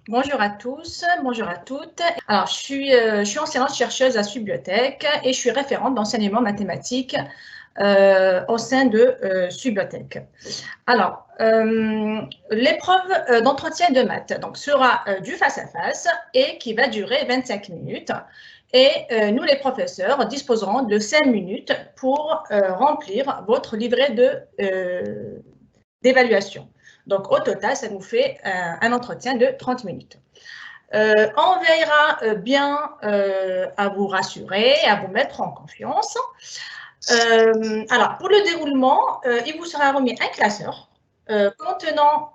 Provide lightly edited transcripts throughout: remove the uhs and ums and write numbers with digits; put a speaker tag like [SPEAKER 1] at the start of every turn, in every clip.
[SPEAKER 1] Bonjour à tous, bonjour à toutes. Alors, je suis enseignante-chercheuse à Subiotech et je suis référente d'enseignement mathématique au sein de Subiotech. Alors, l'épreuve d'entretien de maths sera du face-à-face et qui va durer 25 minutes. Et nous, les professeurs, disposerons de 5 minutes pour remplir votre livret d'évaluation. Donc, au total, ça nous fait un entretien de 30 minutes. On veillera bien à vous rassurer, à vous mettre en confiance. Alors, pour le déroulement, il vous sera remis un classeur contenant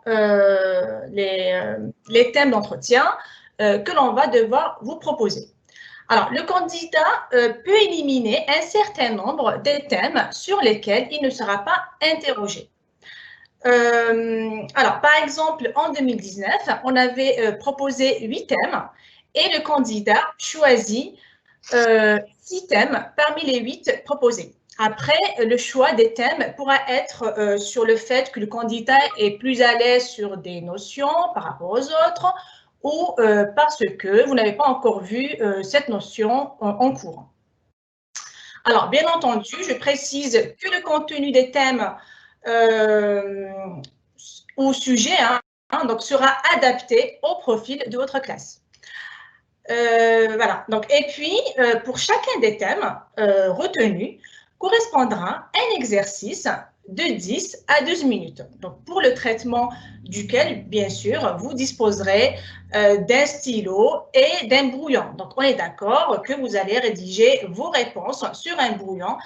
[SPEAKER 1] les thèmes d'entretien que l'on va devoir vous proposer. Alors, le candidat peut éliminer un certain nombre des thèmes sur lesquels il ne sera pas interrogé. Alors, par exemple, en 2019, on avait proposé 8 thèmes et le candidat choisit 6 thèmes parmi les 8 proposés. Après, le choix des thèmes pourra être sur le fait que le candidat est plus à l'aise sur des notions par rapport aux autres ou parce que vous n'avez pas encore vu cette notion en cours. Alors, bien entendu, je précise que le contenu des thèmes au sujet donc sera adapté au profil de votre classe. Voilà. Donc, et puis, pour chacun des thèmes retenus, correspondra un exercice de 10 à 12 minutes. Donc, pour le traitement duquel, bien sûr, vous disposerez d'un stylo et d'un brouillon. Donc, on est d'accord que vous allez rédiger vos réponses sur un brouillon.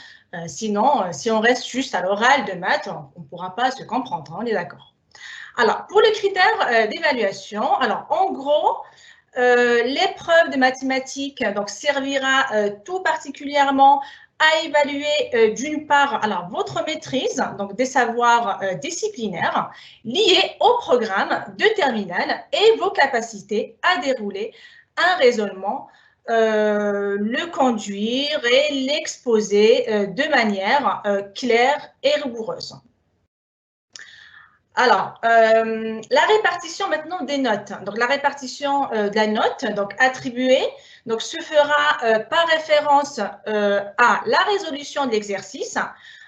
[SPEAKER 1] Sinon, si on reste juste à l'oral de maths, on ne pourra pas se comprendre. On est d'accord. Alors, pour le critère d'évaluation, alors, en gros, l'épreuve de mathématiques servira tout particulièrement à évaluer d'une part alors, votre maîtrise donc des savoirs disciplinaires liés au programme de terminale et vos capacités à dérouler un raisonnement, le conduire et l'exposer de manière claire et rigoureuse. Alors, la répartition maintenant des notes. Donc, la répartition de la note attribuée se fera par référence à la résolution de l'exercice.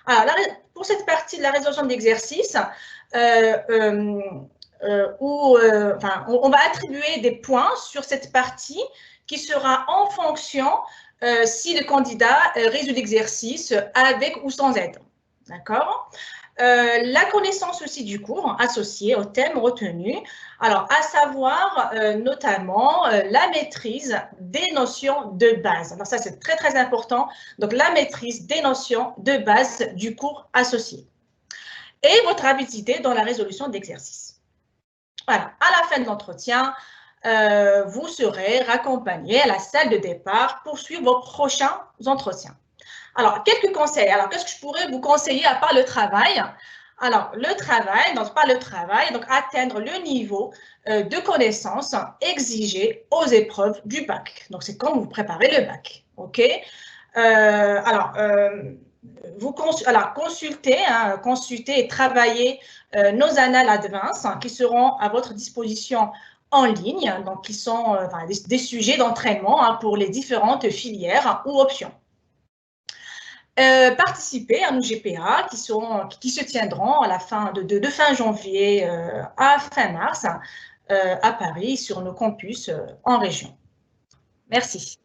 [SPEAKER 1] Alors, pour cette partie de la résolution de l'exercice, on va attribuer des points sur cette partie qui sera en fonction si le candidat résout l'exercice avec ou sans aide. D'accord ? La connaissance aussi du cours associée au thème retenu, alors à savoir notamment la maîtrise des notions de base. Alors ça c'est très très important, donc la maîtrise des notions de base du cours associé et votre habilité dans la résolution d'exercices. Voilà, à la fin de l'entretien, vous serez raccompagné à la salle de départ pour suivre vos prochains entretiens. Alors, quelques conseils. Alors, qu'est-ce que je pourrais vous conseiller à part le travail? Alors, le travail, atteindre le niveau de connaissance exigé aux épreuves du bac. Donc, c'est quand vous préparez le bac. OK? Consultez et travaillez nos annales advance qui seront à votre disposition en ligne, donc qui sont des sujets d'entraînement pour les différentes filières ou options. Participer à nos GPA qui se tiendront à la fin de fin janvier à fin mars à Paris sur nos campus en région. Merci.